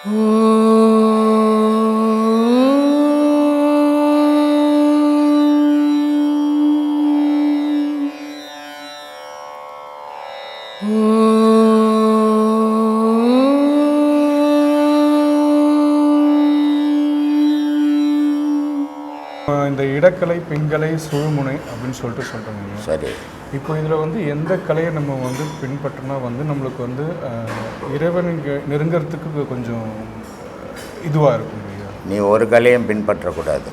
இந்த இடக்கலை பின்கலை சுழுமுனை அப்படின்னு சொல்கிறோங்க. சரி, இப்போ இதில் வந்து எந்த கலையை நம்ம வந்து பின்பற்றினா வந்து நம்மளுக்கு வந்து இறைவனுக்கு நெருங்கிறதுக்கு கொஞ்சம் இதுவாக இருக்கும் இல்லையா? நீ ஒரு கலையும் பின்பற்றக்கூடாது.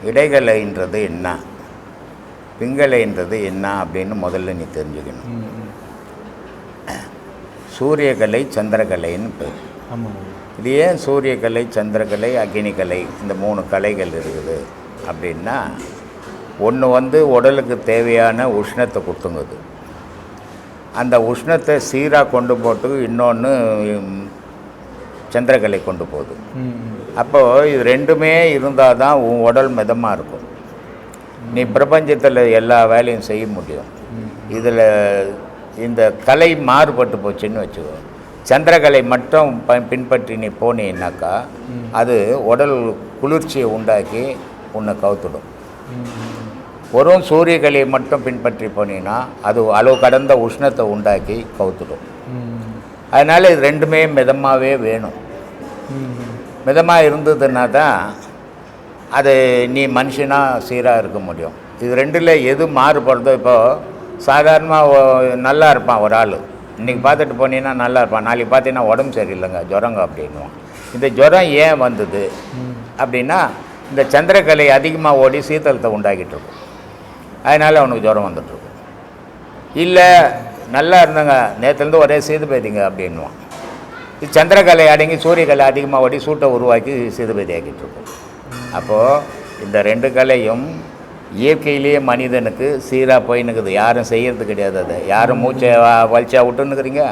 இடைகலைன்றது என்ன, பிங்கலைன்றது என்ன அப்படின்னு முதல்ல நீ தெரிஞ்சுக்கணும். சூரியகலை சந்திரகலைன்னு பேர். ஆமாம். இது ஏன் சூரியகலை சந்திரகலை அக்னிகலை இந்த 3 கலைகள் இருக்குது அப்படின்னா, ஒன்று வந்து உடலுக்கு தேவையான உஷ்ணத்தை கொடுத்துங்குது. அந்த உஷ்ணத்தை சீராக கொண்டு போட்டு இன்னொன்று சந்திரகலை கொண்டு போகுது. அப்போது இது ரெண்டுமே இருந்தால் தான் உன் உடல் மிதமாக இருக்கும். நீ பிரபஞ்சத்தில் எல்லா வேலையும் செய்ய முடியும். இதில் இந்த கலை மாறுபட்டு போச்சுன்னு வச்சுக்கோ. சந்திரகலை மட்டும் பின்பற்றி நீ போனீன்னாக்கா அது உடல் குளிர்ச்சியை உண்டாக்கி உன்னை கவுத்துடும். வெறும் சூரியகலையை மட்டும் பின்பற்றி போனீங்கன்னா அது அளவு கடந்த உஷ்ணத்தை உண்டாக்கி கவுத்துடும். அதனால் இது ரெண்டுமே மிதமாகவே வேணும். மிதமாக இருந்ததுன்னா தான் அது நீ மனுஷனாக சீராக இருக்க முடியும். இது ரெண்டில் எது மாறுபடுறதோ, இப்போது சாதாரணமாக நல்லா இருப்பான் ஒரு ஆள், இன்றைக்கி பார்த்துட்டு போனீங்கன்னா நல்லா இருப்பான், நாளைக்கு பார்த்தீங்கன்னா உடம்பு சரியில்லைங்க ஜுரங்க அப்படின்னுவான். இந்த ஜுரம் ஏன் வந்தது அப்படின்னா, இந்த சந்திரகலை அதிகமாக ஓடி சீத்தளத்தை உண்டாக்கிட்டு இருக்கும். அதனால் அவனுக்கு ஜுரம் வந்துட்டுருக்கும். இல்லை நல்லா இருந்தாங்க நேற்றுலேருந்து ஒரே சீதுபேதிங்க அப்படின்வான். இது சந்திரகலை அடங்கி சூரியகலை அதிகமாக ஓடி சூட்டை உருவாக்கி சீதுபேதி ஆக்கிட்டு இருக்கும். அப்போது இந்த 2 கலையும் இயற்கையிலேயே மனிதனுக்கு சீராக போயின்னுக்குது. யாரும் செய்கிறது கிடையாது. அதை யாரும் மூச்சை வலிச்சா விட்டுன்னுக்குறீங்க,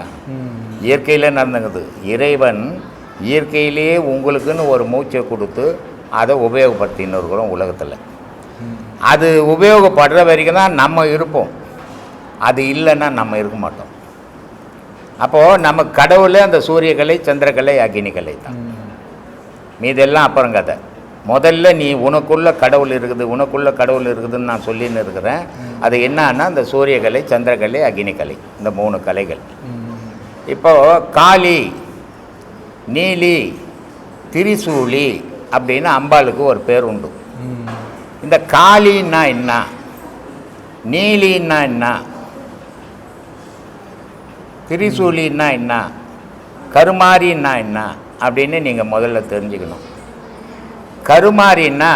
இயற்கையில் நடந்துக்குது. இறைவன் இயற்கையிலேயே உங்களுக்குன்னு ஒரு மூச்சை கொடுத்து அதை உபயோகப்படுத்தின்னு இருக்கிறோம் உலகத்தில். அது உபயோகப்படுற வரைக்கும் தான் நம்ம இருப்போம். அது இல்லைன்னா நம்ம இருக்க மாட்டோம். அப்போது நம்ம கடவுளே அந்த சூரியகலை சந்திரகலை அக்னிகலை தான். மீதெல்லாம் அப்புறம் கதை. முதல்ல நீ உனக்குள்ள கடவுள் இருக்குது, உனக்குள்ள கடவுள் இருக்குதுன்னு நான் சொல்லின்னு இருக்கிறேன். அது என்னன்னா இந்த சூரியகலை சந்திரகலை அக்னிகலை இந்த 3 கலைகள். இப்போது காளி நீலி திரிசூலி அப்படின்னு அம்பாளுக்கு ஒரு பேர் உண்டு. இந்த காளின்னா என்ன, நீலின்னா என்ன, திரிசூலின்னா என்ன, கருமாரின்னா என்ன அப்படின்னு நீங்கள் முதல்ல தெரிஞ்சுக்கணும். கருமாரின்னா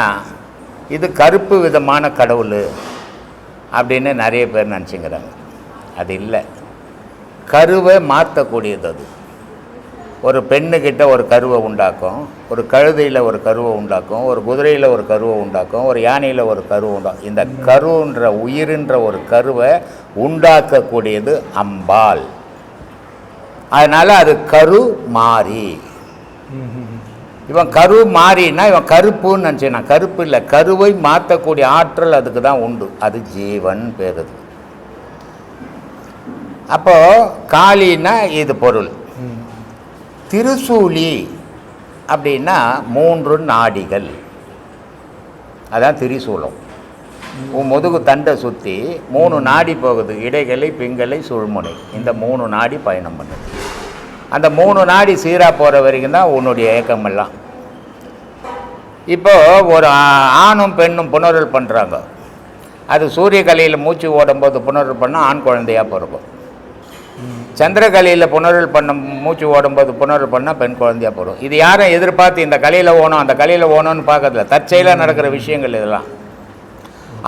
இது கருப்பு விதமான கடவுள் அப்படின்னு நிறைய பேர் நினச்சிங்கிறாங்க. அது இல்லை, கருவை மாற்றக்கூடியது. அது ஒரு பெண்ணுக்கிட்ட ஒரு கருவை உண்டாக்கும், ஒரு கழுதையில் ஒரு கருவை உண்டாக்கும், ஒரு குதிரையில் ஒரு கருவை உண்டாக்கும், ஒரு யானையில் ஒரு கருவை உண்டாக்கும். இந்த கருன்ற உயிரின்ற ஒரு கருவை உண்டாக்கக்கூடியது அம்பாள். அதனால் அது கரு மாறி. இவன் கரு மாறினா இவன் கருப்புன்னு நினச்சினா, கருப்பு இல்லை, கருவை மாற்றக்கூடிய ஆற்றல் அதுக்கு தான் உண்டு. அது ஜீவன் பேர். அது அப்போது காளின்னா இது பொருள். திரிசூலி அப்படின்னா 3 நாடிகள், அதான் திரிசூலம். உன் முதுகு தண்டை சுற்றி 3 நாடி போகுது. இடைகலை பிங்கலை சுழுமுனை இந்த 3 நாடி பயணம் பண்ணுது. அந்த 3 நாடி சீராக போகிற வரைக்கும் தான் உன்னுடைய ஏக்கமெல்லாம். இப்போது ஒரு ஆணும் பெண்ணும் புணர்வு பண்ணுறாங்க. அது சூரியகலையில் மூச்சு ஓடும்போது புணர்வு பண்ணால் ஆண் குழந்தையாக பிறக்கும். சந்திரகலையில் புணர்வு பண்ண மூச்சு ஓடும்போது புணர்வு பண்ணால் பெண் குழந்தையாக பிறக்கும். இது யாரும் எதிர்பார்த்து இந்த கலையில் ஓணும் அந்த கலையில் ஓணும்னு பார்க்கறதில்ல, தற்செயலாக நடக்கிற விஷயங்கள் இதெல்லாம்.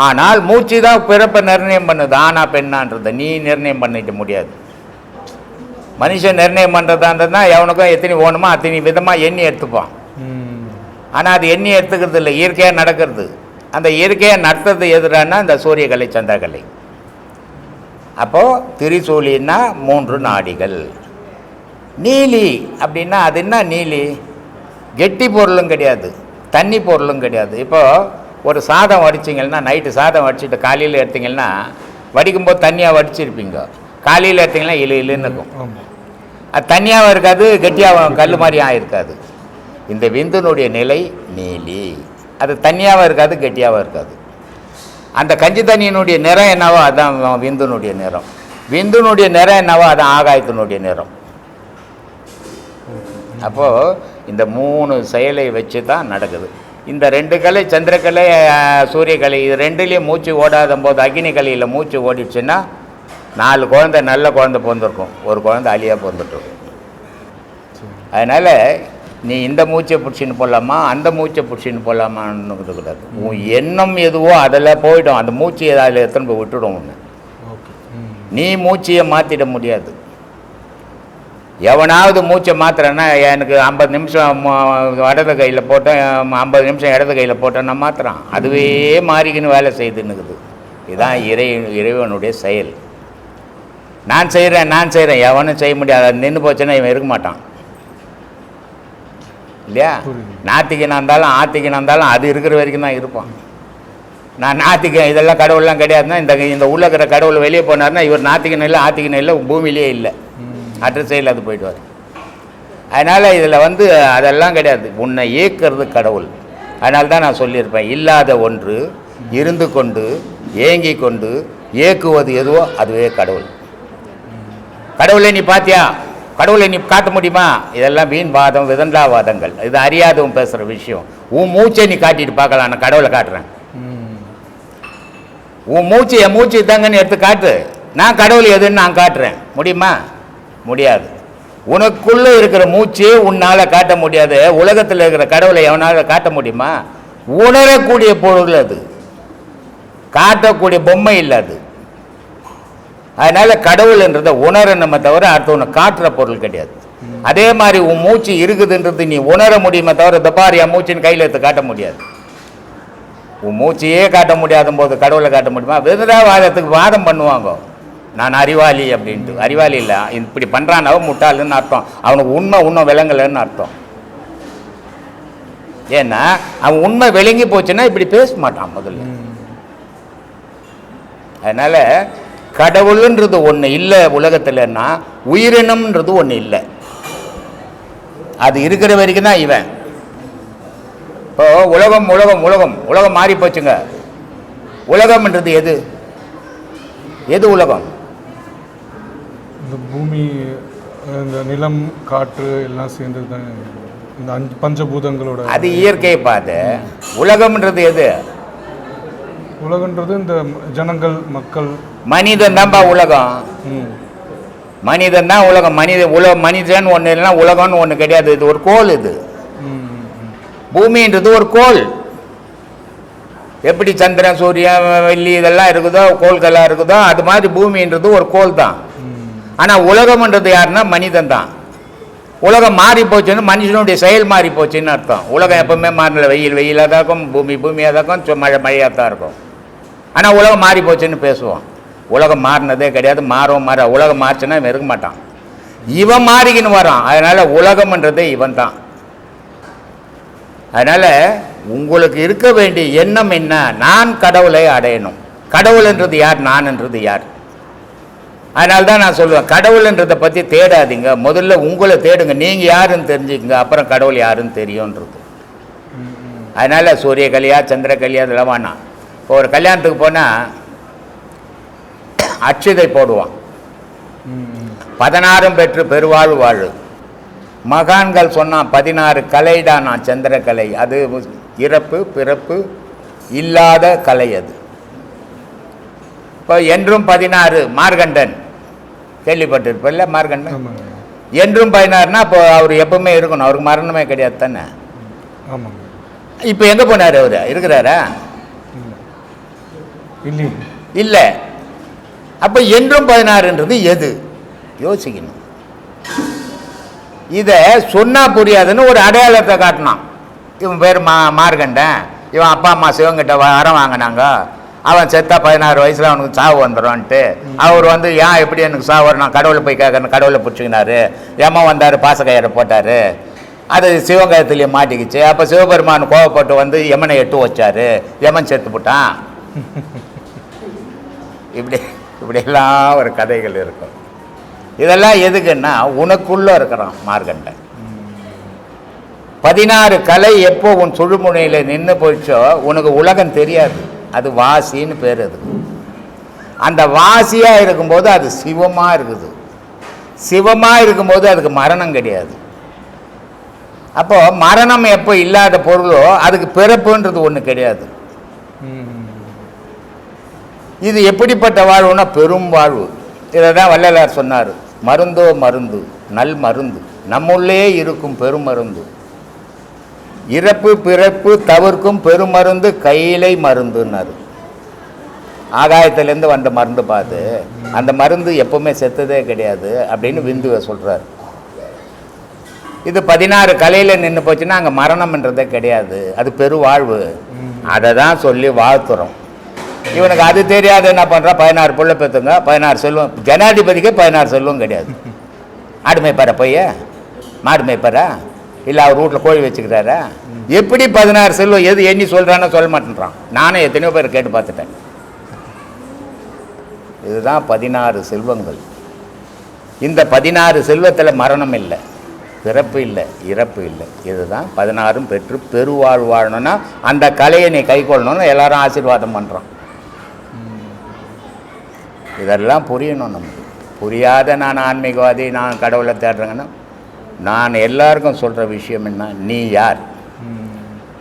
ஆனால் மூச்சு தான் பிறப்பை நிர்ணயம் பண்ணுது, ஆனா பெண்ணான்றதை நீ நிர்ணயம் பண்ணிக்க முடியாது. மனுஷன் நிர்ணயம் பண்ணுறதா இருந்ததுன்னா எவனுக்கும் எத்தனை ஓணுமோ அத்தனை விதமாக எண்ணி எடுத்துப்பான். ஆனால் அது எண்ணி எடுத்துக்கிறது இல்லை, இயற்கையாக நடக்கிறது. அந்த இயற்கையாக நடத்துறது எதிரானா இந்த சூரியகலை சந்திரகலை. அப்போது திரிசூலின்னா 3 நாடிகள். நீலி அப்படின்னா அது என்ன, நீலி கெட்டி பொருளும் கிடையாது, தண்ணி பொருளும் கிடையாது. இப்போது ஒரு சாதம் வடிச்சிங்கன்னா, நைட்டு சாதம் வடிச்சிட்டு காலையில் எடுத்திங்கன்னா வடிக்கும்போது தண்ணியாக வடிச்சிருப்பீங்க, காலையில் எடுத்திங்கன்னா இழுன்னு இருக்கும். அது தண்ணியாகவும் இருக்காது, கெட்டியாகவும் கல் மாதிரியும் ஆகிருக்காது. இந்த விந்துனுடைய நிலை நீலி. அது தண்ணியாகவும் இருக்காது, கெட்டியாகவும் இருக்காது. அந்த கஞ்சி தண்ணியினுடைய நிறம் என்னவோ அதுதான் விந்துனுடைய நிறம். விந்துனுடைய நிறம் என்னவோ அதுதான் ஆகாயத்தினுடைய நிறம். அப்போது இந்த 3 செயலை வச்சு தான் நடக்குது. இந்த 2 கலை, சந்திரக்கலை, சூரியக்கலை, இது 2லேயும் மூச்சு ஓடாத போது அக்னி கலையில் மூச்சு ஓடிடுச்சுன்னா 4 குழந்தை நல்ல குழந்தை பிறந்திருக்கும், ஒரு குழந்தை அழியாக பிறந்துட்டுருக்கும். அதனால் நீ இந்த மூச்சை பிடிச்சின்னு போடலாமா, அந்த மூச்சை பிடிச்சின்னு போடலாமான்னு கூடாது. உன் எண்ணம் எதுவோ அதில் போய்டும். அந்த மூச்சு அதில் எத்தனை போய் விட்டுடும் ஒன்று. நீ மூச்சையை மாற்றிட முடியாது. எவனாவது மூச்சை மாத்திரன்னா, எனக்கு 50 நிமிஷம் இடது கையில் போட்டேன், 50 நிமிஷம் இடது கையில் போட்டேன், நான் மாத்திரான். அதுவே மாறிக்கின்னு வேலை செய்துன்னுக்குது. இதுதான் இறைவனுடைய செயல். நான் செய்கிறேன் எவனும் செய்ய முடியாது. அது நின்று போச்சுன்னா இவன் இருக்க மாட்டான் இல்லையா? நாத்திகனாக இருந்தாலும் ஆத்திகனாக இருந்தாலும் அது இருக்கிற வரைக்கும் தான் இருப்பான். நான் நாத்திகன் இதெல்லாம் கடவுள்லாம் கிடையாதுன்னா, இந்த உள்ள இருக்கிற கடவுள் வெளியே போனார்னா இவர் நாத்திகன் இல்லை, ஆத்திகன் இல்லை, பூமியிலே இல்லை, அட்ரஸே அது போயிடுவார். அதனால் இதில் அதெல்லாம் கிடையாது. உன்னை இயக்கிறது கடவுள். அதனால தான் நான் சொல்லியிருப்பேன், இல்லாத ஒன்று இருந்து கொண்டு ஏங்கி கொண்டு இயக்குவது எதுவோ அதுவே கடவுள். கடவுளை நீ பார்த்தியா, கடவுளை நீ காட்ட முடியுமா? இதெல்லாம் வீண் வாதம், விதண்டாவாதங்கள். இது அறியாதவன் பேசுகிற விஷயம். உன் மூச்சை நீ காட்டிட்டு பார்க்கலாம், நான் கடவுளை காட்டுறேன். உன் மூச்சு என் மூச்சு தாங்கன்னு எடுத்து காட்டு, நான் கடவுள் எதுன்னு நான் காட்டுறேன். முடியுமா? முடியாது. உனக்குள்ளே இருக்கிற மூச்சு உன்னால் காட்ட முடியாது. உலகத்தில் இருக்கிற கடவுளை எவனால் காட்ட முடியுமா? உணரக்கூடிய பொருள் அது, காட்டக்கூடிய பொம்மை இல்லை அது. அதனால் கடவுள்ன்றதை உணரணுமே தவிர அடுத்தவனை காட்டுற பொருள் கிடையாது. அதே மாதிரி உன் மூச்சு இருக்குதுன்றது நீ உணர முடியுமே தவிர தப்பார் என் மூச்சின்னு கையில் எடுத்து காட்ட முடியாது. உன் மூச்சையே காட்ட முடியாத போது கடவுளை காட்ட முடியுமா? விதண்டாவாதத்துக்கு வாதம் பண்ணுவாங்க, நான் அறிவாளி அப்படின்ட்டு. அறிவாளி இல்லை, இப்படி பண்ணுறான் அவன் முட்டாளுன்னு அர்த்தம். அவனுக்கு உண்மை விளங்கலைன்னு அர்த்தம். ஏன்னா அவன் உண்மை விளங்கி போச்சுன்னா இப்படி பேச மாட்டான் முதல்ல. அதனால் கடவுள்ன்றது ஒன்று இல்லை உலகத்தில்னா, உயிரினம்ன்றது ஒன்று இல்லை. அது இருக்கிற வரைக்கும் தான் இவன். இப்போ உலகம் மாறி போச்சுங்க. உலகம்ன்றது எது உலகம்? இந்த பூமி, இந்த நிலம், காற்று எல்லாம் சேர்ந்தது தான் இந்த 5 பஞ்சபூதங்களோட. அது இயற்கையை பார்த்து உலகம்ன்றது எது? உலகன்றது இந்த ஜனங்கள், மக்கள், மனிதன் தான்ப்பா உலகம். மனிதன் தான் உலகம். மனிதன் ஒன்று இல்லைன்னா உலகம்னு ஒன்று கிடையாது. இது ஒரு கோள். இது பூமின்றது ஒரு கோள். எப்படி சந்திரன், சூரியன், வெள்ளி இதெல்லாம் இருக்குதோ, கோள்களாக இருக்குதோ, அது மாதிரி பூமின்றது ஒரு கோள் தான். ஆனால் உலகம்ன்றது யாருன்னா மனிதன் தான். உலகம் மாறி போச்சுன்னு மனுஷனுடைய செயல் மாறி போச்சுன்னு அர்த்தம். உலகம் எப்பவுமே மாறல. வெயிலாக தான் இருக்கும், பூமியாக தான் இருக்கும், மழையாக தான் இருக்கும். ஆனால் உலகம் மாறி போச்சுன்னு பேசுவோம். உலகம் மாறினதே கிடையாது, மாறவும் மாற. உலகம் மாறிச்சுன்னா இவன் இருக்க மாட்டான், இவன் மாறிக்கின்னு வரான். அதனால் உலகம்ன்றதே இவன் தான். அதனால் உங்களுக்கு இருக்க வேண்டிய எண்ணம் என்ன? நான் கடவுளை அடையணும். கடவுள்ன்றது யார், நான்ன்றது யார்? அதனால தான் நான் சொல்லுவேன், கடவுள்ன்றதை பற்றி தேடாதீங்க, முதல்ல உங்களை தேடுங்க. நீங்கள் யாருன்னு தெரிஞ்சுக்கங்க, அப்புறம் கடவுள் யாருன்னு தெரியும்ன்றது. அதனால் சூரிய கலியா, சந்திர கலியா இதெல்லாம் வேணாம். இப்போ ஒரு கல்யாணத்துக்கு போனால் அட்சதை போடுவான். 16 பெற்று பெருவாழ் வாழு. மகான்கள் சொன்னான் 16 கலைடா. நான் சந்திரக்கலை, அது இறப்பு பிறப்பு இல்லாத கலை. அது இப்போ என்றும் 16 மார்கண்டன் கேள்விப்பட்டிருப்பில்ல? மார்கண்டன் என்றும் 16னா இப்போ அவர் எப்பவுமே இருக்கணும், அவருக்கு மரணமே கிடையாது தானே. இப்போ எங்கே போனார்? அவர் இருக்கிறாரா? இல்லை. அப்போ என்றும் 16ன்றது எது? யோசிக்கணும். இதை சொன்னால் புரியாதுன்னு ஒரு அடையாளத்தை காட்டினான். இவன் பேர் மார்கண்டன், இவன் அப்பா அம்மா சிவங்கிட்ட வரம் வாங்கினாங்க, அவன் செத்தா 16 வயசில் அவனுக்கு சாவு வந்துடும்ன்ட்டு அவர் ஏன் எப்படி எனக்கு சாவு வரும், நான் கடவுளை போய் கேட்கறேன், கடவுளை பிடிச்சிக்கினாரு. யமன் வந்தார், பாசக்கயிறை போட்டார், அது சிவகயத்துலேயே மாட்டிக்கிச்சு. அப்போ சிவபெருமான் கோவப்பட்டு யமனை எட்டு வச்சார், யமன் செத்து போட்டான். இப்படியெல்லாம் ஒரு கதைகள் இருக்கும். இதெல்லாம் எதுக்குன்னா உனக்குள்ளே இருக்கிறான் மார்கண்டன். 16 கலை எப்போ உன் சுழுமுனையில் நின்று போயிடுச்சோ உனக்கு உலகம் தெரியாது. அது வாசின்னு பேர். அதுக்கு அந்த வாசியாக இருக்கும்போது அது சிவமாக இருக்குது. சிவமாக இருக்கும்போது அதுக்கு மரணம் கிடையாது. அப்போ மரணம் எப்போ இல்லாத பொருளோ அதுக்கு பிறப்புன்றது ஒன்று கிடையாது. இது எப்படிப்பட்ட வாழ்வுனா பெரும் வாழ்வு. இதை தான் வள்ளலார் சொன்னார், மருந்தோ மருந்து நல் மருந்து நம்முள்ளே இருக்கும் பெருமருந்து, இறப்பு பிறப்பு தவிர்க்கும் பெருமருந்து கையிலை மருந்துன்னாரு. ஆகாயத்திலேருந்து வந்த மருந்து பார்த்து அந்த மருந்து எப்பவுமே செத்ததே கிடையாது அப்படின்னு விந்துவை சொல்கிறார். இது 16 கலையில் நின்று போச்சுன்னா அங்கே மரணம்ன்றதே கிடையாது, அது பெருவாழ்வு. அதை தான் சொல்லி வாழ்த்துறோம். இவனுக்கு அது தெரியாது, என்ன பண்ணுறான், 16 புள்ள பெற்றுங்க, 16 செல்வம். ஜனாதிபதிக்கே 16 செல்வம் கிடையாது. ஆடு மேய்ப்பாரா போய், மாடு மேய்ப்பாரா, இல்லை அவர் வீட்டில் கோழி வச்சுக்கிறாரா? எப்படி 16 செல்வம் எது எண்ணி சொல்கிறான்னு சொல்ல மாட்டேன்றான். நானும் எத்தனையோ பேர் கேட்டு பார்த்துட்டேன். இதுதான் 16 செல்வங்கள். இந்த 16 செல்வத்தில் மரணம் இல்லை, பிறப்பு இல்லை, இறப்பு இல்லை. இதுதான் 16 பெற்று பெருவாழ் வாழணும்னா அந்த கலையை நீ கை கொள்ளணும்னு எல்லாரும் ஆசீர்வாதம் பண்ணுறோம். இதெல்லாம் புரியணும் நமக்கு. புரியாத நான் ஆன்மீகவாதி, நான் கடவுளை தேடுறேங்கன்னா, நான் எல்லாருக்கும் சொல்கிற விஷயம் என்ன, நீ யார்,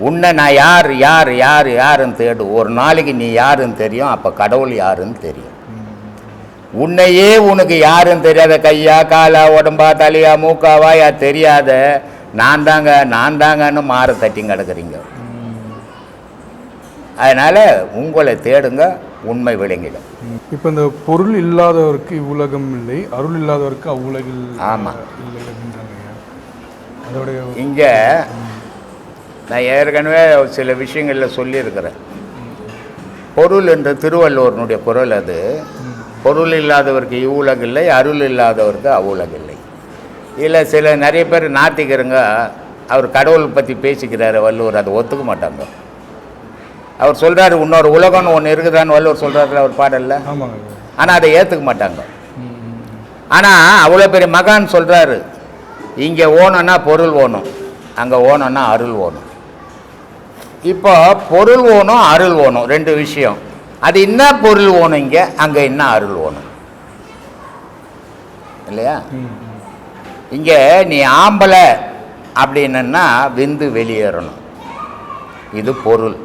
உன்னை நான் யார் யார் யார் யாருன்னு தேடு. ஒரு நாளைக்கு நீ யாருன்னு தெரியும், அப்போ கடவுள் யாருன்னு தெரியும். உன்னையே உனக்கு யாருன்னு தெரியாத, கையா காலா உடம்பா தலையா மூக்கா வாயா தெரியாத நான் தாங்கன்னு மாற தட்டி கிடக்குறீங்க. அதனால் உங்களை தேடுங்க, உண்மை விளங்கிடும். இப்போ இந்த பொருள் இல்லாதவருக்கு இவ்வுலகம் இல்லை, அருள் இல்லாதவருக்கு அவ்வுலகில். ஆமாம். அதோடைய இங்கே நான் ஏற்கனவே சில விஷயங்களில் சொல்லியிருக்கிறேன். பொருள் என்ற திருவள்ளுவனுடைய குரல் அது. பொருள் இல்லாதவருக்கு இவ்வுலகு இல்லை, அருள் இல்லாதவருக்கு அவ்வுலகு இல்லை. இதில் சில நிறைய பேர் நாத்திக்கிறங்க, அவர் கடவுள் பற்றி பேசிக்கிறாரு வள்ளுவர், அதை ஒத்துக்க மாட்டாங்க. அவர் சொல்கிறாரு இன்னொரு உலகம்னு ஒன்று இருக்குதான்னு வள்ளுவர் சொல்கிறாரு அவர் பாடல்ல. ஆனால் அதை ஏற்றுக்க மாட்டாங்க. ஆனால் அவ்வளோ பெரிய மகான் சொல்கிறாரு, இங்கே ஓணும்னா பொருள் ஓணும், அங்கே ஓணும்னா அருள் ஓணும். இப்போ பொருள் ஓணும் அருள் ஓணும் ரெண்டு விஷயம். அது என்ன பொருள் ஓணும் இங்கே, அங்கே என்ன அருள் ஓணும் இல்லையா? இங்கே நீ ஆம்பளை அப்படின்னா விந்து வெளியேறணும், இது பொருள்.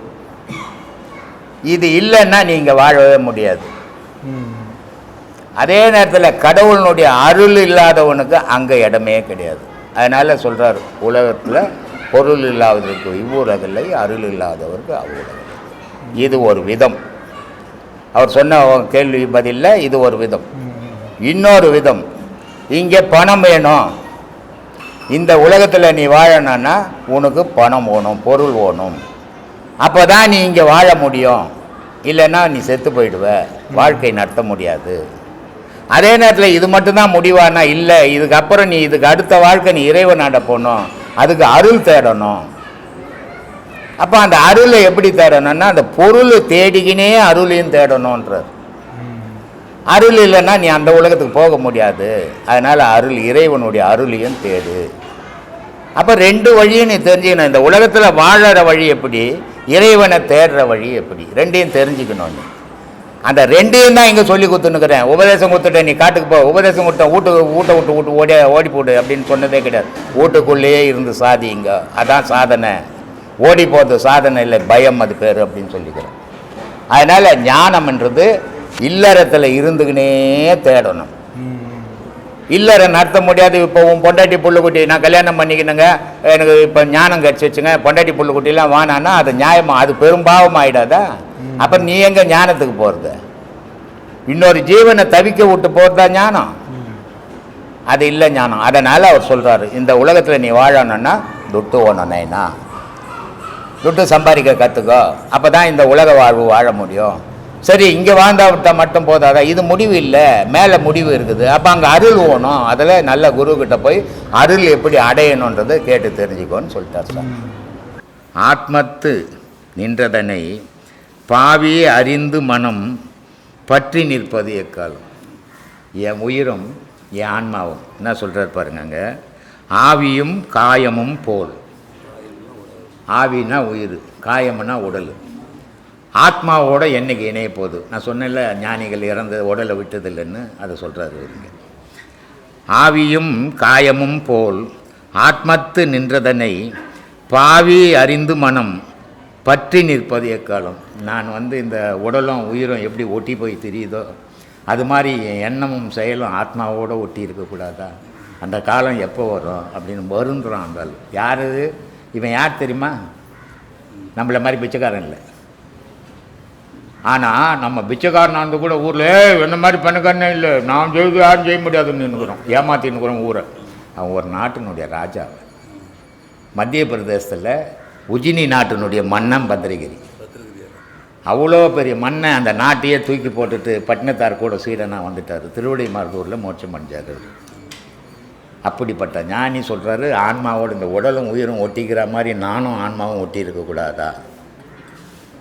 இது இல்லைன்னா நீங்கள் வாழவே முடியாது. அதே நேரத்தில் கடவுளினுடைய அருள் இல்லாதவனுக்கு அங்கே இடமே கிடையாது. அதனால் சொல்கிறார், உலகத்தில் பொருள் இல்லாதவருக்கு இவ்வுலகில்லை, அருள் இல்லாதவருக்கு அவ்வுலகில்லை. இது ஒரு விதம். அவர் சொன்ன கேள்வி பதிலில் இது ஒரு விதம். இன்னொரு விதம், இங்கே பணம் வேணும், இந்த உலகத்தில் நீ வாழணும்னா உனக்கு பணம் வேணும், பொருள் வேணும், அப்போ தான் நீ இங்கே வாழ முடியும். இல்லைன்னா நீ செத்து போயிடுவ, வாழ்க்கை நடத்த முடியாது. அதே நேரத்தில் இது மட்டும்தான் முடிவானா இல்லை, இதுக்கப்புறம் நீ இதுக்கு அடுத்த வாழ்க்கை நீ இறைவனாண்ட போகணும், அதுக்கு அருள் தேடணும். அப்போ அந்த அருளை எப்படி தேடணும்னா அந்த பொருள் தேடிக்கினே அருளையும் தேடணுன்றார். அருள் இல்லைன்னா நீ அந்த உலகத்துக்கு போக முடியாது. அதனால் அருள், இறைவனுடைய அருளையும் தேடு. அப்போ ரெண்டு வழியும் நீ தெரிஞ்சுக்கணும். இந்த உலகத்தில் வாழற வழி எப்படி, இறைவனை தேடுற வழி எப்படி, ரெண்டையும் தெரிஞ்சுக்கணும். நீ அந்த ரெண்டையும் தான் இங்கே சொல்லி கொடுத்துன்னுக்கிறேன். உபதேசம் கொடுத்துட்டேன், நீ காட்டுக்கு போ, உபதேசம் கொடுத்தேன், ஊட்ட விட்டு ஓடி போடு அப்படின்னு சொன்னதே கிடையாது. வீட்டுக்குள்ளேயே இருந்து சாதிங்க, அதான் சாதனை. ஓடி போகிறது சாதனை இல்லை, பயம் அது பேர் அப்படின்னு சொல்லிக்கிறேன். அதனால் ஞானம்ன்றது இல்லறத்தில் இருந்துக்கினே தேடணும். இல்லற நடத்த முடியாது. இப்போ உன் பொண்டாட்டி புள்ளுக்குட்டி நான் கல்யாணம் பண்ணிக்கணுங்க, எனக்கு இப்போ ஞானம் கிடச்சி வச்சுங்க, பொண்டாட்டி புள்ளுக்குட்டிலாம் வானான்னா அது நியாயமா, அது பெரும்பாவம் ஆகிடாதா? அப்புறம் நீ எங்கே ஞானத்துக்கு போகிறது? இன்னொரு ஜீவனை தவிக்க விட்டு போகிறதா ஞானம்? அது இல்லை ஞானம். அதனால் அவர் சொல்கிறாரு, இந்த உலகத்தில் நீ வாழணுன்னா துட்டு ஓனனைனா துட்டு சம்பாதிக்க கற்றுக்கோ, அப்போ தான் இந்த உலக வாழ்வு வாழ முடியும். சரி, இங்கே வாழ்ந்தா மட்டும் போதாதா? இது முடிவு இல்லை, மேலே முடிவு இருக்குது. அப்போ அங்கே அருள் ஓணும், அதில் நல்ல குருக்கிட்ட போய் அருள் எப்படி அடையணுன்றதை கேட்டு தெரிஞ்சுக்கோன்னு சொல்லிட்டார் சார். ஆத்மத்து நின்றதனை பாவி அறிந்து மனம் பற்றி நிற்பது எக்காலம். என் உயிரும் என் ஆன்மாவும் என்ன சொல்கிறார் பாருங்க அங்கே, ஆவியும் காயமும் போல். ஆவின்னா உயிர், காயம்னா உடல். ஆத்மாவோட என்னைக்கு இணைய போகுது? நான் சொன்னேன்ல, ஞானிகள் இறந்த உடலை விட்டதில்லைன்னு, அதை சொல்கிறாரு இவருங்க. ஆவியும் காயமும் போல் ஆத்மத்து நின்றதனை பாவி அறிந்து மனம் பற்றி நிற்பது எக்காலம். நான் இந்த உடலும் உயிரும் எப்படி ஒட்டி போய் தெரியுதோ அது மாதிரி என் எண்ணமும் செயலும் ஆத்மாவோடு ஒட்டி இருக்கக்கூடாதா? அந்த காலம் எப்போ வரும் அப்படின்னு வருந்துறான் அந்த ஆள். யார் இவன்? யார் தெரியுமா? நம்மளை மாதிரி பிச்சைக்காரன் இல்லை. ஆனால் நம்ம பிச்சைக்காரன் வந்து கூட ஊரில் என்ன மாதிரி பணக்காரனே இல்லை, நான் செய்து யாரும் செய்ய முடியாதுன்னு நின்றுக்கிறோம், ஏமாற்றின்னுக்குறோம் ஊரை. அவன் ஒரு நாட்டினுடைய ராஜா. மத்திய பிரதேசத்தில் உஜினி நாட்டினுடைய மன்னன் பத்திரகிரி. அவ்வளோ பெரிய மண்ணை அந்த நாட்டையே தூக்கி போட்டுட்டு பட்டினத்தார் கூட சீடனாக வந்துட்டார். திருவிடைமருதூரில் மோட்சம் பண்ணிச்சார். அப்படிப்பட்ட ஞானி சொல்கிறாரு, ஆன்மாவோடு இந்த உடலும் உயிரும் ஒட்டிக்கிற மாதிரி நானும் ஆன்மாவும் ஒட்டி இருக்கக்கூடாதா?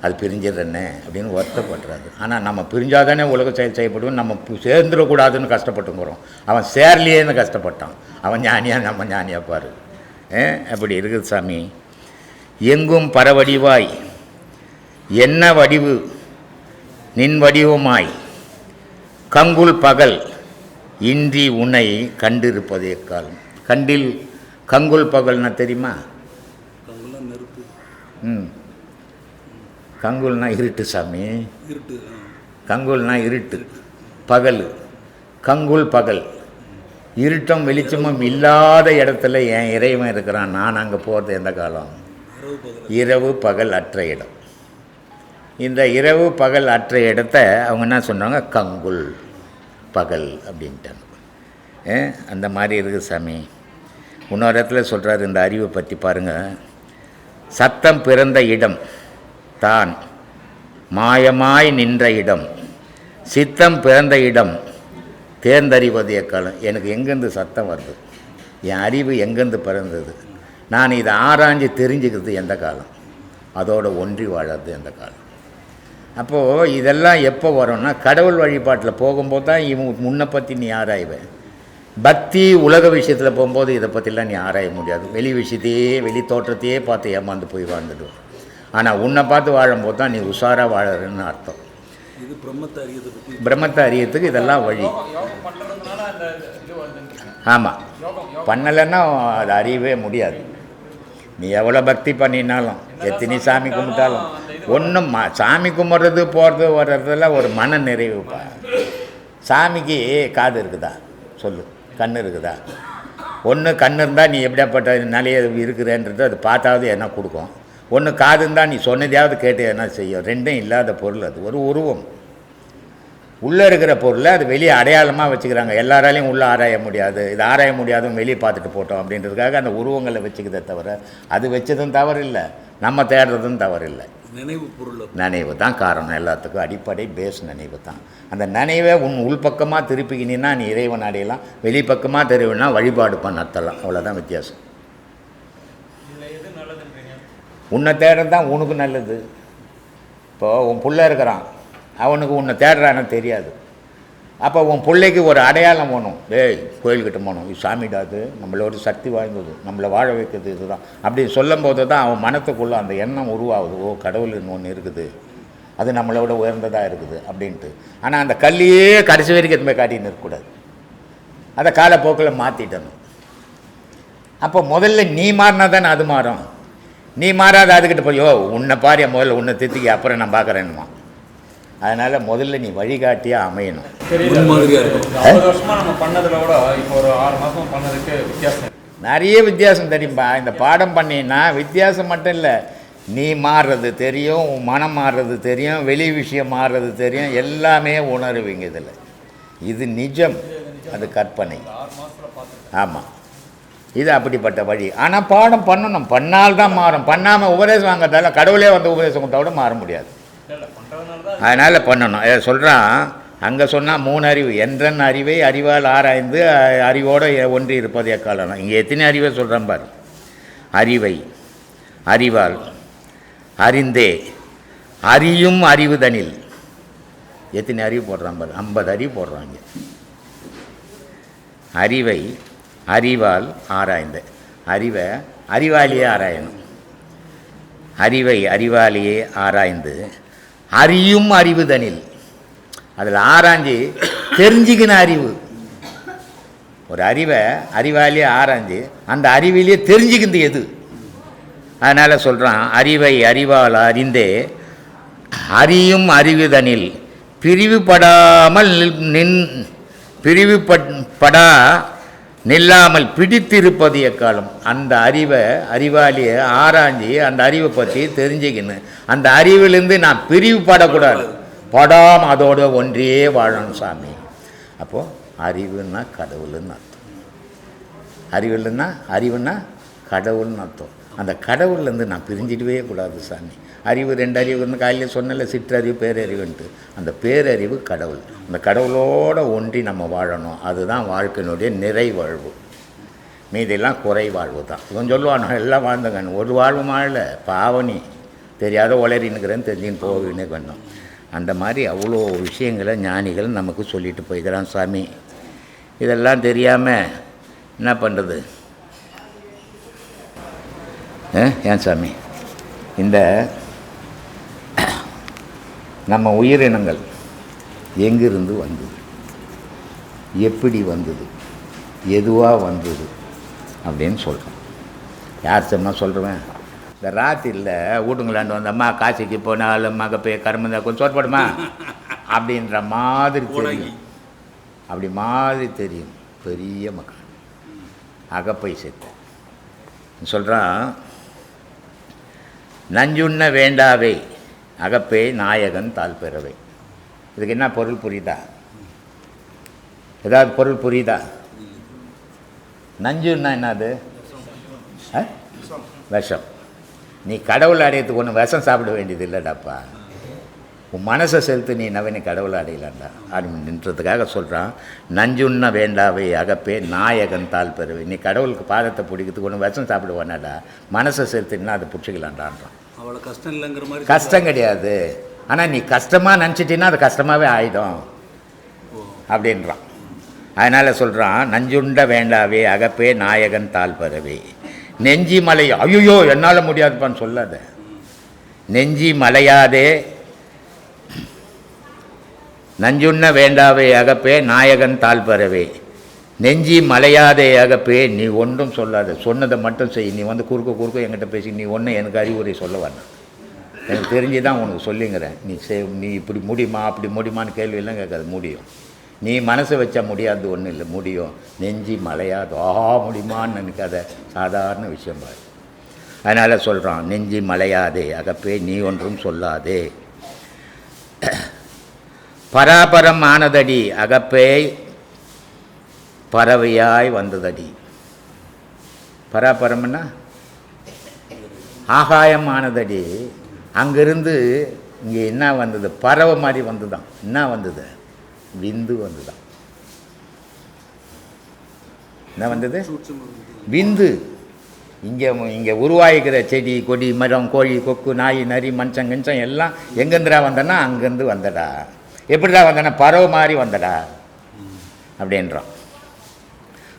அது பிரிஞ்சிடறேன்னே அப்படின்னு வருத்தப்படுறாரு. ஆனால் நம்ம பிரிஞ்சாதானே உலக செயல் செய்யப்படுவோம், நம்ம சேர்ந்துடக்கூடாதுன்னு கஷ்டப்பட்டுங்கிறோம். அவன் சேர்லேன்னு கஷ்டப்பட்டான். அவன் ஞானியாக நம்ம ஞானியாக பாரு. அப்படி இருக்குது சாமி. எங்கும் பரவடிவாய் என்ன வடிவு நின் வடிவமாய் கங்குல் பகல் இன்றி உன்னை கண்டிருப்பது எக்காலம். கண்டில் கங்குல் பகல்னா தெரியுமா? கங்குல்னா இருட்டு சாமி. கங்குல்னா இருட்டு, பகல். கங்குல் பகல், இருட்டும் வெளிச்சமும் இல்லாத இடத்துல என் இறைவன் இருக்கிறான். நான் அங்கே போகிறது எந்த காலம்? இரவு பகல் அற்ற இடம். இந்த இரவு பகல் அற்ற இடத்த அவங்க என்ன சொன்னாங்க? கங்குல் பகல் அப்படின்ட்டாங்க. அந்த மாதிரி இருக்குது சாமி. இன்னொரு இடத்துல சொல்கிறார் இந்த அறிவை பற்றி பாருங்கள். சத்தம் பிறந்த இடம் தான் மாயமாய் நின்ற இடம், சித்தம் பிறந்த இடம் தேர்ந்தறிவது எக்காலம். எனக்கு எங்கேருந்து சத்தம் வருது? என் அறிவு எங்கேருந்து பிறந்தது? நான் இதை ஆராய்ஞ்சு தெரிஞ்சுக்கிறது எந்த காலம்? அதோடு ஒன்றி வாழறது எந்த காலம்? அப்போது இதெல்லாம் எப்போ வரும்னா, கடவுள் வழிபாட்டில் போகும்போது தான் இவன் முன்னை பற்றி நீ ஆராய்வேன். பக்தி உலக விஷயத்தில் போகும்போது இதை பற்றிலாம் நீ ஆராய முடியாது. வெளி விஷயத்தையே வெளி தோற்றத்தையே பார்த்து ஏமாந்து போய் வாழ்ந்துடுவோம். ஆனால் உன்னை பார்த்து வாழும்போது தான் நீ உஷாராக வாழறன்னு அர்த்தம். இது பிரம்மத்தை அறியத்துக்கு இதெல்லாம் வழி. ஆமாம், பண்ணலைன்னா அது அறியவே முடியாது. நீ எவ்வளோ பக்தி பண்ணினாலும் எத்தனை சாமி கும்பிட்டாலும் ஒன்றும் சாமி கும்பிட்றது போகிறது வர்றதெல்லாம் ஒரு மன நிறைவு. சாமிக்கு காது இருக்குதா சொல்லு, கண் இருக்குதா? ஒன்று கண் இருந்தால் நீ எப்படியாப்பட்ட நிலைய இருக்கிறேன்றது அது பார்த்தாவது என்ன கொடுக்கும். ஒன்று காது இருந்தால் நீ சொன்னதையாவது கேட்டு என்ன செய்யும். ரெண்டும் இல்லாத பொருள். அது ஒரு உருவம். உள்ளே இருக்கிற பொருளை அது வெளியே அடையாளமாக வச்சுக்கிறாங்க. எல்லாராலையும் உள்ளே ஆராய முடியாது, இது ஆராய முடியாதும் வெளியே பார்த்துட்டு போட்டோம் அப்படின்றதுக்காக அந்த உருவங்களை வச்சுக்கிறத தவிர அது வச்சதும் தவறு இல்லை, நம்ம தேடுறதும் தவறு இல்லை. நினைவு பொருள், நினைவு தான் காரணம். எல்லாத்துக்கும் அடிப்படை பேஸ் நினைவு தான். அந்த நினைவை உன் உள்பக்கமாக திருப்பிக்கினா நீ இறைவன் அடையலாம், வெளிப்பக்கமாக தெரியும்னா வழிபாடு பண்ணத்தலாம். அவ்வளோதான் வித்தியாசம். உன்னை தேடுறது தான் உனக்கு நல்லது. இப்போது உன் பிள்ளை இருக்கிறான், அவனுக்கு உன்னை தேடுறான்னு தெரியாது. அப்போ உன் பிள்ளைக்கு ஒரு அடையாளம் வேணும். டேய் கோயில்கிட்ட போகணும், இது சாமிடாது, நம்மளோட சக்தி வாய்ந்தது, நம்மளை வாழ வைக்கிறது இதுதான் அப்படின்னு சொல்லும் போது தான் அவன் மனத்துக்குள்ளே அந்த எண்ணம் உருவாகுது. ஓ, கடவுள்னு ஒன்று இருக்குது, அது நம்மளை விட உயர்ந்ததாக இருக்குது அப்படின்ட்டு. ஆனால் அந்த கல்லையே கடைசி வரைக்கும் எதுவுமே காட்டின்னு இருக்கக்கூடாது. அதை காலப்போக்கில் மாற்றிட்டணும். அப்போ முதல்ல நீ மாறினா தானே அது மாறும். நீ மாறாத அதுக்கிட்ட போய் ஓ உன்னை பாரியா முதல்ல உன்னை தித்திக்க அப்புறம் நான் பார்க்குறேன்னுமா. அதனால் முதல்ல நீ வழிகாட்டியாக அமையணும். நிறைய வித்தியாசம் தெரியும்பா. இந்த பாடம் பண்ணினா வித்தியாசம் மட்டும் இல்லை, நீ மாறுறது தெரியும், உன் மனம் மாறுறது தெரியும், வெளி விஷயம் மாறுறது தெரியும், எல்லாமே உணருவீங்க இதில். இது நிஜம், அது கற்பனை. ஆமாம், இது அப்படிப்பட்ட வழி. ஆனால் பாடம் பண்ணணும், பண்ணால்தான் மாறும். பண்ணாமல் உபதேசம் வாங்கிறதால கடவுளே வந்து உபதேசம் கொடுத்தா விட மாற முடியாது. அதனால் பண்ணணும். இதை சொல்கிறான் அங்கே சொன்னால் 3 அறிவு. என்றன் அறிவை அறிவால் ஆராய்ந்து அறிவோடு ஒன்றி இருப்பது எக்காலம். இங்கே எத்தனை அறிவை சொல்கிறான் பாரு. அறிவை அறிவால் அறிந்தே அறியும் அறிவுதனில் எத்தனை அறிவு போடுறான் பாரு. 50 அறிவு போடுறாங்க. அறிவை அறிவால் ஆராய்ந்த. அறிவை அறிவாளியே ஆராயணும். அறிவை அறிவாளியே ஆராய்ந்து அறியும் அறிவுதனில். அதில் ஆராய்ஞ்சி தெரிஞ்சுக்கின அறிவு. ஒரு அறிவை அறிவாளியே ஆராய்ஞ்சு அந்த அறிவிலேயே தெரிஞ்சுக்கிது எது. அதனால் சொல்கிறான், அறிவை அறிவால் அறிந்தே அறியும் அறிவுதனில் பிரிவுபடாமல் பிரிவுபடா நில்லாமல் பிடித்திருப்பது எக்காலம். அந்த அறிவை அறிவாளியை ஆராய்ஞ்சி அந்த அறிவை பற்றி தெரிஞ்சுக்கின்னு அந்த அறிவிலேருந்து நான் பிரிவுபடக்கூடாது, படாமல் அதோட ஒன்றியே வாழணும் சாமி. அப்போது அறிவுன்னா கடவுள்னு அர்த்தம். அறிவுன்னா கடவுள்னு அர்த்தம். அந்த கடவுள்லேருந்து நான் பிரிஞ்சிடவே கூடாது சாமி. அறிவு 2 அறிவு வந்து காலையில் சொன்னல, சிற்றறிவு பேரறிவுன்ட்டு. அந்த பேரறிவு கடவுள். அந்த கடவுளோடு ஒன்றி நம்ம வாழணும். அதுதான் வாழ்க்கையினுடைய நிறைவாழ்வு. மீதெல்லாம் குறைவாழ்வு தான். இவன் சொல்லுவான், நான் எல்லாம் வாழ்ந்தங்க, ஒரு வாழ்வு வாழல, பாவனி தெரியாத உளறினுக்கிறேன்னு தெரிஞ்சுன்னு போகினே பண்ணோம். அந்த மாதிரி அவ்வளோ விஷயங்களை ஞானிகள் நமக்கு சொல்லிட்டு போய்க்கிறான் சாமி. இதெல்லாம் தெரியாமல் என்ன பண்ணுறது? ஏன் சாமி, இந்த நம்ம உயிரினங்கள் எங்கிருந்து வந்தது, எப்படி வந்தது, எதுவாக வந்தது அப்படின்னு சொல்கிறோம். யார் சும்மா சொல்கிறேன்? இந்த ராத்திரியில் வீட்டுங்களாண்டு வந்தம்மா காசிக்கு போனாலும் மகப்பே கருமந்தா கொஞ்சம் சோறுபடுமா அப்படின்ற மாதிரி தெரியும். அப்படி மாதிரி தெரியும். பெரிய மக்கள் அகப்பை செத்து சொல்கிறான், நஞ்சுண்ண வேண்டாவே அகப்பே நாயகன் தாழ் பெறவை. இதுக்கு என்ன பொருள் புரியுதா? ஏதாவது பொருள் புரியுதா? நஞ்சுன்னா என்னது? விஷம். நீ கடவுள் அடையத்துக்கு ஒன்று விஷம் சாப்பிட வேண்டியது இல்லைடாப்பா. உன் மனசை செலுத்து, நீ நவீன கடவுளை அடையலாண்டா அப்படின்றதுக்காக சொல்கிறான். நஞ்சுண்ண வேண்டாவே அகப்பே நாயகன் தாழ் பெறவை. நீ கடவுளுக்கு பாதத்தை பிடிக்கிறதுக்கு ஒன்று விஷம் சாப்பிடுவானாடா, மனசை செலுத்துன்னா அதை பிடிச்சிக்கலான்டான்றான். அவ்வளோ கஷ்டம் இல்லைங்கிற மாதிரி. கஷ்டம் கிடையாது, ஆனால் நீ கஷ்டமாக நினச்சிட்டின்னா அது கஷ்டமாகவே ஆகிடும் அப்படின்றான். அதனால் சொல்கிறான், நஞ்சுண்ட வேண்டாவே அகப்பே நாயகன் தாழ் பெறவே. நெஞ்சி மலை, ஐயோ என்னால் முடியாதுப்பான்னு சொல்லாத. நெஞ்சி மலையாதே நஞ்சுண்ண வேண்டாவே அகப்பே நாயகன் தாழ் பெறவே. நெஞ்சி மலையாதே அகப்பே, நீ ஒன்றும் சொல்லாத, சொன்னதை மட்டும் செய். நீ வந்து குறுக்க என்கிட்ட பேசி நீ ஒன்றும் எனக்கு அறிவுரை சொல்ல வேண்டாம். எனக்கு தெரிஞ்சு தான் உனக்கு சொல்லிங்கிறேன். நீ இப்படி முடியுமா அப்படி முடியுமான்னு கேள்வியெல்லாம் கேட்காது. முடியும். நீ மனசை வச்சா முடியாது ஒன்றும் இல்லை, முடியும். நெஞ்சி மலையாது, முடியுமான்னு நினைக்காத, சாதாரண விஷயம் பாரு. அதனால் சொல்கிறான், நெஞ்சி மலையாதே அகப்பே, நீ ஒன்றும் சொல்லாதே. பராபரம் ஆனதடி அகப்பே, பறவையாய் வந்ததடி. பராபரம்னா ஆகாயம் ஆனதடி. அங்கிருந்து இங்கே என்ன வந்தது? பறவை மாதிரி வந்துதான். என்ன வந்தது? விந்து வந்துதான். என்ன வந்தது? விந்து. இங்கே உருவாகிக்கிற செடி கொடி மரம் கோழி கொக்கு நாய் நரி மனுஷன் கிஞ்சம் எல்லாம் எங்கேருந்துடா வந்தனா? அங்கேருந்து வந்தடா. எப்படிடா வந்தனா? பறவை மாதிரி வந்தடா அப்படின்றான்.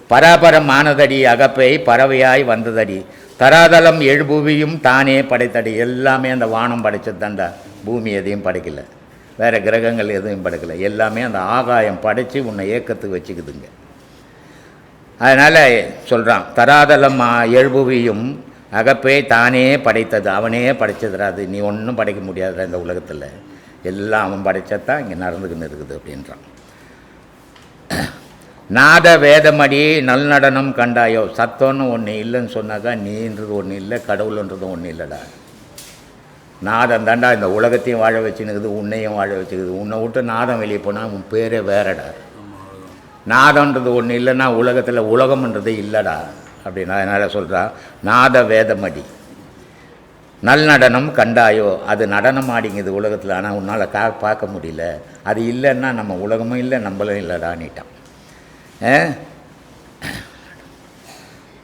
பராபரம் ஆனதடி அகப்பை, பறவையாய் வந்ததடி. தராதலம் எழுபூவியும் தானே படைத்தடி. எல்லாமே அந்த வானம் படைச்சது தாண்டா. பூமி எதையும் படைக்கலை, வேறு கிரகங்கள் எதுவும் படைக்கலை. எல்லாமே அந்த ஆகாயம் படைத்து உன்னை ஏக்கத்துக்கு வச்சுக்குதுங்க. அதனால் சொல்கிறான், தராதலம் எழுபூவியும் அகப்பே தானே படைத்தது. அவனே படைச்சதுராது, நீ ஒன்றும் படைக்க முடியாதுடா இந்த உலகத்தில். எல்லாம் அவன் படைச்சதான் இங்கே நடந்துக்கின்னு இருக்குது அப்படின்றான். நாத வேதமடி நல்நடனம் கண்டாயோ. சத்தம்னு ஒன்று இல்லைன்னு சொன்னாக்கா நீன்றது ஒன்று இல்லை, கடவுள்ன்றதும் ஒன்றும் இல்லைடா. நாதம் தாண்டா இந்த உலகத்தையும் வாழ வச்சுன்னுக்குது, உன்னையும் வாழ வச்சுக்குது. உன்னை விட்டு நாதம் வெளியே போனால் உன் பேரே வேறடா. நாதன்றது ஒன்று இல்லைன்னா உலகத்தில் உலகம்ன்றது இல்லைடா அப்படின்னு. அதனால் சொல்கிறா, நாத வேதமடி நல்நடனம் கண்டாயோ. அது நடனம் ஆடிங்குது உலகத்தில், ஆனால் உன்னால் பார்க்க முடியல. அது இல்லைன்னா நம்ம உலகமும் இல்லை, நம்மளும் இல்லைடான்னுட்டான்.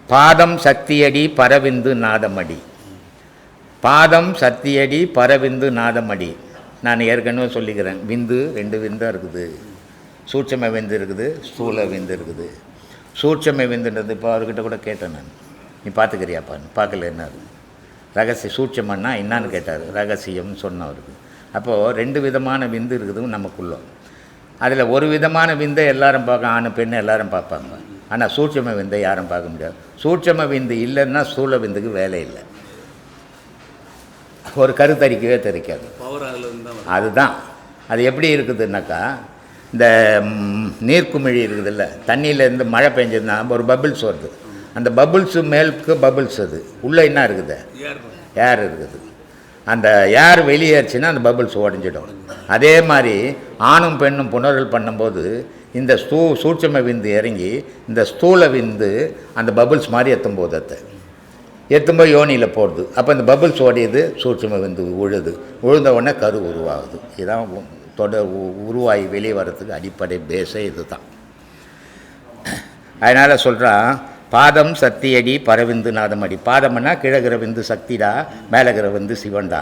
பாதம் சக்தியடி பரவிந்து நாதமடி. பாதம் சக்தியடி பரவிந்து நாதமடி. நான் ஏற்கனவே சொல்லிக்கிறேன், விந்து 2 விந்தாக இருக்குது. சூட்சம விந்து இருக்குது, ஸ்தூல விந்து இருக்குது. சூட்சம விந்துன்றது இப்போ அவர்கிட்ட கூட கேட்டேன் நான், நீ பார்த்துக்கிறியாப்பான்னு. பார்க்கல, என்ன அது ரகசிய சூட்சமன்னா என்னான்னு கேட்டார். ரகசியம்னு சொன்னவருக்கு. அப்போது 2 விதமான விந்து இருக்குது நமக்குள்ளே. அதில் ஒரு விதமான விந்தை எல்லாரும் பார்க்க, ஆண் பெண்ணு எல்லாரும் பார்ப்பாங்க. ஆனால் சூட்சம விந்தை யாரும் பார்க்க முடியாது. சூட்சம விந்து இல்லைன்னா ஸ்தூல விந்துக்கு வேலை இல்லை, ஒரு கருத்தரிக்கவே தெரிக்காது. அதுதான் அது எப்படி இருக்குதுன்னாக்கா, இந்த நீர்க்குமிழி இருக்குதுல்ல, தண்ணியிலேருந்து மழை பெஞ்சதுன்னா ஒரு பபிள்ஸ் வருது. அந்த பபுள்ஸு மேலுக்கு பபுள்ஸ், அது உள்ளே என்ன இருக்குது, ஏர் இருக்குது. அந்த ஏர் வெளியேறுச்சுன்னா அந்த பபுள்ஸ் உடஞ்சிடும். அதே மாதிரி ஆணும் பெண்ணும் புணர்வு பண்ணும்போது இந்த சூட்சம விந்து இறங்கி இந்த ஸ்தூல விந்து அந்த பபுள்ஸ் மாதிரி எத்தும்போது எத்தும்போது யோனியில் போடுது. அப்போ இந்த பபுள்ஸ் ஓடியது, சூட்சம விந்து உழுந்த உடனே கரு உருவாகுது. இதுதான் உருவாகி வெளியே வர்றதுக்கு அடிப்படை பேஸே இது தான். அதனால் சொல்கிறான், பாதம் சக்தியடி பரவிந்து நாதமடி. பாதம்னா கிழகிற விந்து சக்திடா, மேலகிற விந்து சிவன்டா.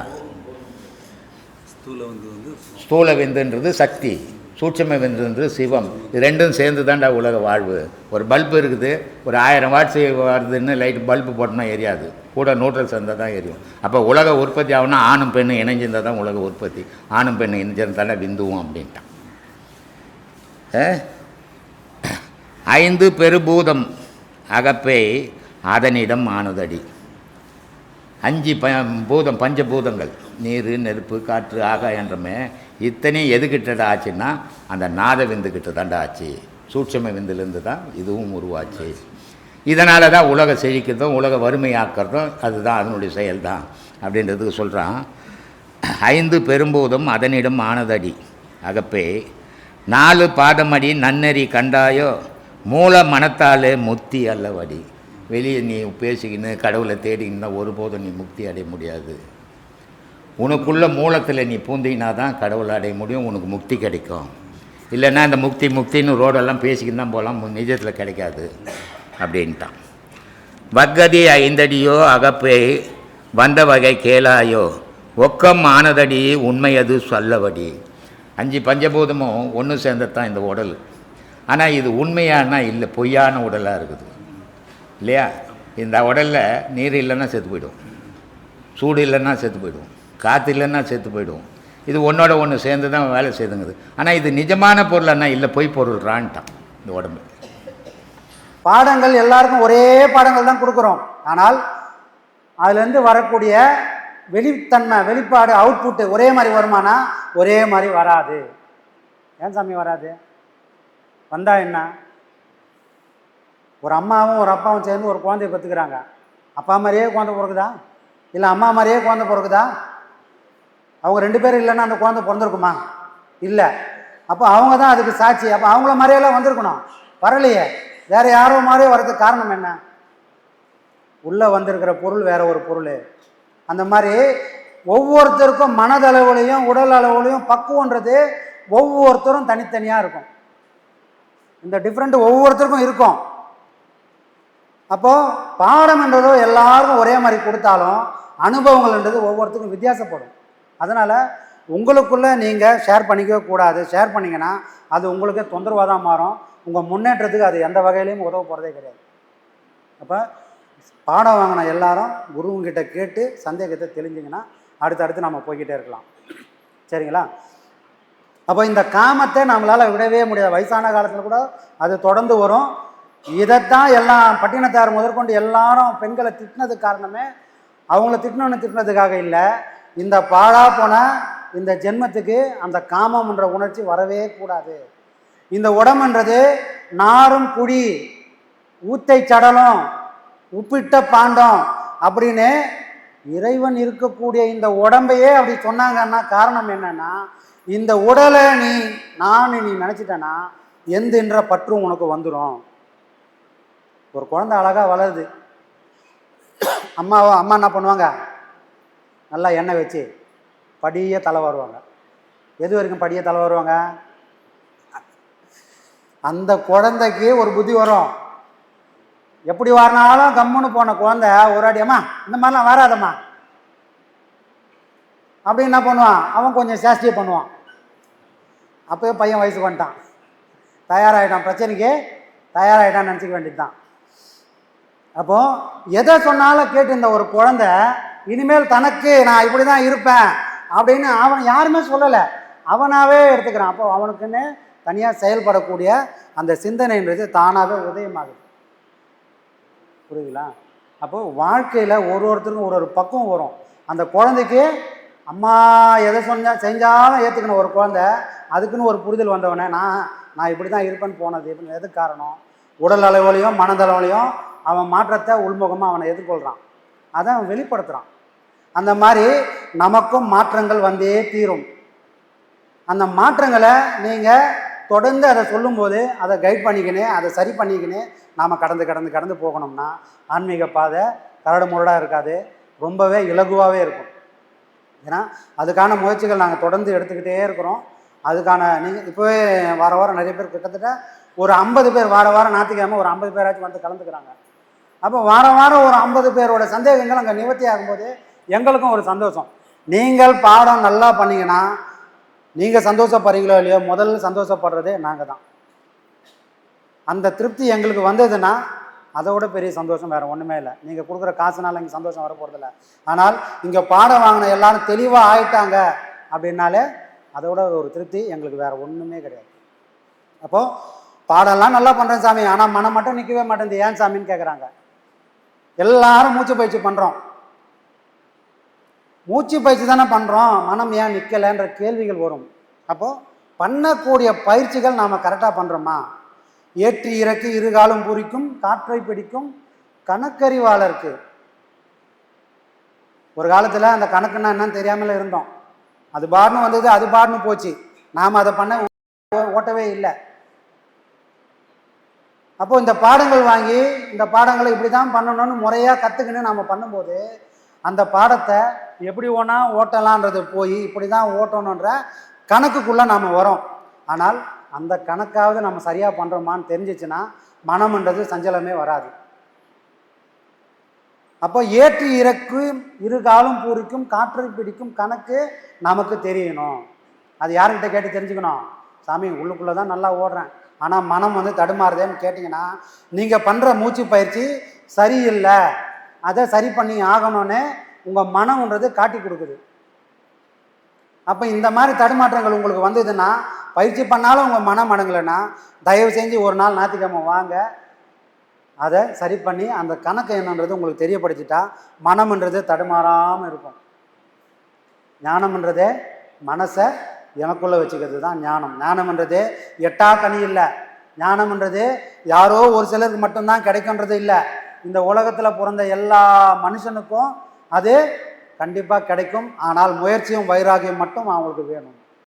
ஸ்தூல விந்துன்றது சக்தி, சூட்சம விந்துன்றது சிவம். இது ரெண்டும் சேர்ந்து தான்டா உலக வாழ்வு. ஒரு பல்பு இருக்குது, ஒரு 1000 வாட்ஸ் வருதுன்னு லைட் பல்பு போட்டோம்னா எரியாது, கூட நியூட்ரல் சேர்ந்தால் தான் எரியும். அப்போ உலக உற்பத்தி ஆகுனா ஆணும் பெண்ணும் இணைஞ்சிருந்தால் தான் உலக உற்பத்தி. ஆணும் பெண்ணும் இணைஞ்சிருந்தாலும் விந்துவும் அப்படின்ட்டான். 5 பெருபூதம் அகப்பே அதனிடம் ஆணுதடி. 5 பூதம், பஞ்சபூதங்கள், நீர் நெருப்பு காற்று ஆகாயன்றமே, இத்தனையும் எதுக்கிட்ட ஆச்சுன்னா அந்த நாத விந்துக்கிட்ட தாண்டா ஆச்சு. சூட்சம விந்துலேருந்து தான் இதுவும் உருவாச்சு. இதனால தான் உலக செழிக்கிறதும் உலக வறுமையாக்கிறதும் அதுதான் அதனுடைய செயல்தான் அப்படின்றதுக்கு சொல்கிறான். 5 பெரும்பூதம் அதனிடம் ஆனதடி அகப்பே 4 பாதமடி நன்னெறி கண்டாயோ மூல மனத்தாலே முக்தி அல்லவடி. வெளியே நீ பேசிக்கின்னு கடவுளை தேடிக்கின்னா ஒருபோதும் நீ முக்தி அடைய முடியாது. உனக்குள்ள மூலத்தில் நீ பூந்தினா தான் கடவுளை அடைய முடியும், உனக்கு முக்தி கிடைக்கும். இல்லைன்னா இந்த முக்தின்னு ரோடெல்லாம் பேசிக்கின்னு தான் போகலாம், நிஜத்தில் கிடைக்காது அப்படின்ட்டான். வக்கதி 5 அடியோ அகப்பே வந்த வகை கேளாயோ ஒக்கம் ஆனதடி உண்மையது சொல்லவடி. 5 பஞ்சபூதமும் ஒன்று சேர்ந்ததான் இந்த உடல். ஆனால் இது உண்மையானா இல்லை, பொய்யான உடலாக இருக்குது இல்லையா? இந்த உடலில் நீர் இல்லைன்னா செத்து போய்டும், சூடு இல்லைன்னா செத்து போய்டும், காற்று இல்லைன்னா செத்து போய்டும். இது ஒன்றோட ஒன்று சேர்ந்து தான் வேலை செய்துங்குது. ஆனால் இது நிஜமான பொருள்னா இல்லை, பொய் பொருள்றான்ட்டான் இந்த உடம்பு. பாடங்கள் எல்லாருக்கும் ஒரே பாடங்கள் தான் கொடுக்குறோம். ஆனால் அதுலேருந்து வரக்கூடிய வெளித்தன்மை, வெளிப்பாடு, அவுட்புட்டு ஒரே மாதிரி வருமானா? ஒரே மாதிரி வராது. ஏன் சாமி வராது? வந்தா என்ன? ஒரு அம்மாவும் ஒரு அப்பாவும் சேர்ந்து ஒரு குழந்தைய பெற்றுக்கிறாங்க. அப்பா மாதிரியே குழந்தை பிறகுதா? இல்லை அம்மா மாதிரியே குழந்தை பிறகுதா? அவங்க 2 பேரும் இல்லைன்னா அந்த குழந்தை பிறந்திருக்குமா? இல்லை. அப்போ அவங்க தான் அதுக்கு சாட்சி. அப்போ அவங்கள மாதிரியெல்லாம் வந்திருக்கணும், வரலையே. வேறு யாரோ மாதிரியே வர்றதுக்கு காரணம் என்ன? உள்ளே வந்திருக்கிற பொருள் வேற ஒரு பொருள். அந்த மாதிரி ஒவ்வொருத்தருக்கும் மனதளவுலையும் உடல் அளவுலையும் பக்குவன்றது ஒவ்வொருத்தரும் தனித்தனியாக இருக்கும். இந்த டிஃப்ரெண்ட் ஒவ்வொருத்தருக்கும் இருக்கும். அப்போது பாடம்ன்றதோ எல்லாருக்கும் ஒரே மாதிரி கொடுத்தாலும் அனுபவங்கள்ன்றது ஒவ்வொருத்தருக்கும் வித்தியாசப்படும். அதனால் உங்களுக்குள்ளே நீங்கள் ஷேர் பண்ணிக்கவே கூடாது. ஷேர் பண்ணிங்கன்னா அது உங்களுக்கு தொந்தரவாக தான் மாறும். உங்கள் முன்னேற்றத்துக்கு அது எந்த வகையிலையும் உதவ போகிறதே கிடையாது. அப்போ பாடம் வாங்கின எல்லாரும் குருவங்கிட்ட கேட்டு சந்தேகத்தை தெளிஞ்சிங்கன்னா அடுத்தடுத்து நம்ம போய்கிட்டே இருக்கலாம். சரிங்களா? அப்போ இந்த காமத்தை நம்மளால் விடவே முடியாது. வயசான காலத்தில் கூட அது தொடர்ந்து வரும். இதைத்தான் எல்லாம் பட்டினத்தார் முதற்கொண்டு எல்லாரும் பெண்களை திட்டினதுக்கு காரணமே அவங்கள திட்டினதுக்காக இல்லை. இந்த பாழா போன இந்த ஜென்மத்துக்கு அந்த காமம்ன்ற உணர்ச்சி வரவே கூடாது. இந்த உடம்புன்றது நாரும் குழி, ஊத்தை சடலம், உப்பிட்ட பாண்டம் அப்படின்னு இறைவன் இருக்கக்கூடிய இந்த உடம்பையே அப்படி சொன்னாங்கன்னா காரணம் என்னன்னா, இந்த உடலை நீ நினச்சிட்டேன்னா எந்தன்ற பற்றும் உனக்கு வந்துடும். ஒரு குழந்தை அழகாக வளருது. அம்மா என்ன பண்ணுவாங்க? நல்லா எண்ணெய் வச்சு படியே தலை வருவாங்க. எது வரைக்கும் படியே தலை வருவாங்க? அந்த குழந்தைக்கு ஒரு புத்தி வரும். எப்படி வரனாலும் கம்முன்னு போன குழந்தை ஒரு அடியம்மா இந்த மாதிரிலாம் வராதம்மா அப்படின்னு என்ன பண்ணுவான்? அவன் கொஞ்சம் சேஷ்டியை பண்ணுவான். அப்போயே பையன் வயசுக்கு வந்துட்டான், தயாராகிட்டான், பிரச்சனைக்கு தயாராகிட்டான்னு நினச்சிக்க வேண்டியது தான். அப்போது எதை சொன்னாலும் கேட்டு இந்த ஒரு குழந்தை இனிமேல் தனக்கு நான் இப்படி தான் இருப்பேன் அப்படின்னு அவன் யாருமே சொல்லலை, அவனாகவே எடுத்துக்கிறான். அப்போ அவனுக்குன்னு தனியாக செயல்படக்கூடிய அந்த சிந்தனைன்றது தானாகவே உதயமாகுது. புரியுதுங்களா? அப்போது வாழ்க்கையில் ஒருத்தருக்கும் ஒரு பக்குவம் வரும். அந்த குழந்தைக்கு அம்மா எதை செஞ்சாலும் ஏற்றுக்கணும் ஒரு குழந்தை. அதுக்குன்னு ஒரு புரிதல் வந்தவனே நான் இப்படி தான் இருப்பேன்னு போனது இப்படின்னு எதுக்கு காரணம்? உடல் அளவுலையும் மனதளவுலையும் அவன் மாற்றத்தை உள்முகமாக அவனை எதிர்கொள்கிறான், அதை அவன் வெளிப்படுத்துகிறான். அந்த மாதிரி நமக்கும் மாற்றங்கள் வந்தே தீரும். அந்த மாற்றங்களை நீங்கள் தொடர்ந்து அதை சொல்லும்போது அதை கைட் பண்ணிக்கினே அதை சரி பண்ணிக்கினே நாம் கடந்து போகணும்னா ஆன்மீக பாதை கரடு முரடாக இருக்காது, ரொம்பவே இலகுவாகவே இருக்கும். ஏன்னா அதுக்கான முயற்சிகள் நாங்கள் தொடர்ந்து எடுத்துக்கிட்டே இருக்கிறோம். அதுக்கான நீங்கள் இப்போவே வாரம் நிறைய பேர் கிட்டத்தட்ட ஒரு 50 பேர் வாரம் ஞாயிற்றுக்கிழமை ஒரு 50 பேராச்சும் வந்து கலந்துக்கிறாங்க. அப்போ வாரம் ஒரு 50 பேரோட சந்தேகங்கள் அங்கே நிவர்த்தி ஆகும்போது எங்களுக்கும் ஒரு சந்தோஷம். நீங்கள் பாடம் நல்லா பண்ணிங்கன்னா நீங்கள் சந்தோஷப்படுறீங்களோ இல்லையோ, முதல்ல சந்தோஷப்படுறதே நாங்கள் தான். அந்த திருப்தி எங்களுக்கு வந்ததுன்னா அதோட பெரிய சந்தோஷம் வேறு ஒன்றுமே இல்லை. நீங்கள் கொடுக்குற காசுனால இங்கே சந்தோஷம் வர போகிறதில்ல. ஆனால் இங்கே பாடம் வாங்கின எல்லாரும் தெளிவாக ஆயிட்டாங்க அப்படின்னாலே அதோட ஒரு திருப்தி எங்களுக்கு வேறு ஒன்றுமே கிடையாது. அப்போது பாடம்லாம் நல்லா பண்ணுறேன் சாமி, ஆனால் மனம் மட்டும் நிற்கவே மாட்டேங்குது, ஏன் சாமின்னு கேட்குறாங்க. எல்லாரும் மூச்சு பயிற்சி பண்ணுறோம், மூச்சு பயிற்சி தானே பண்ணுறோம், மனம் ஏன் நிற்கலைன்ற கேள்விகள் வரும். அப்போது பண்ணக்கூடிய பயிற்சிகள் நாம் கரெக்டாக பண்ணுறோமா? ஏற்றி இறக்கி இருகாலும் பூரிக்கும் காற்றை பிடிக்கும் கணக்கறிவாளருக்கு. ஒரு காலத்தில் அந்த கணக்குன்னா என்னன்னு தெரியாமல் இருந்தோம். அது பாடுன்னு வந்தது, அது பாடுன்னு போச்சு, நாம் அதை பண்ண ஓட்டவே இல்லை. அப்போது இந்த பாடங்கள் வாங்கி இந்த பாடங்களை இப்படி தான் பண்ணணும்னு முறையாக கற்றுக்கின்னு நாம் பண்ணும்போது அந்த பாடத்தை எப்படி ஒன்றா ஓட்டலான்றது போய் இப்படி தான் ஓட்டணுன்ற கணக்குக்குள்ளே நாம் வரோம். ஆனால் அந்த கணக்காவது நம்ம சரியாக பண்ணுறோமான்னு தெரிஞ்சிச்சுன்னா மனம்ன்றது சஞ்சலமே வராது. அப்போ ஏற்றி இறக்கு இருகாலும் பூரிக்கும் காற்றை பிடிக்கும் கணக்கு நமக்கு தெரியணும். அது யார்கிட்ட கேட்டு தெரிஞ்சுக்கணும்? சாமி உள்ளுக்குள்ளே தான் நல்லா ஓடுறேன், ஆனால் மனம் வந்து தடுமாறுதேன்னு கேட்டிங்கன்னா நீங்கள் பண்ணுற மூச்சு பயிற்சி சரியில்லை, அதை சரி பண்ணி ஆகணும்னு உங்கள் மனம்ன்றது காட்டி கொடுக்குது. அப்போ இந்த மாதிரி தடுமாற்றங்கள் உங்களுக்கு வந்ததுன்னா பயிற்சி பண்ணாலும் உங்கள் மனம் அடங்கலைன்னா தயவு செஞ்சு ஒரு நாள் ஞாயிற்றுக்கிழமை வாங்க, அதை சரி பண்ணி அந்த கணக்கு என்னன்றது உங்களுக்கு தெரியப்படுத்திட்டா மனம்ன்றது தடுமாறாமல் இருக்கும். ஞானம்ன்றதே மனசை எனக்குள்ளே வச்சுக்கிறது தான் ஞானம். ஞானம்ன்றதே எட்டா கனி இல்லை. ஞானம்ன்றது யாரோ ஒரு சிலருக்கு மட்டும்தான் கிடைக்குன்றது இல்லை. இந்த உலகத்தில் பிறந்த எல்லா மனுஷனுக்கும் அது கண்டிப்பாக கிடைக்கும். ஆனால் முயற்சியும் வைராகியம் மட்டும் அவங்களுக்கு வேணும்.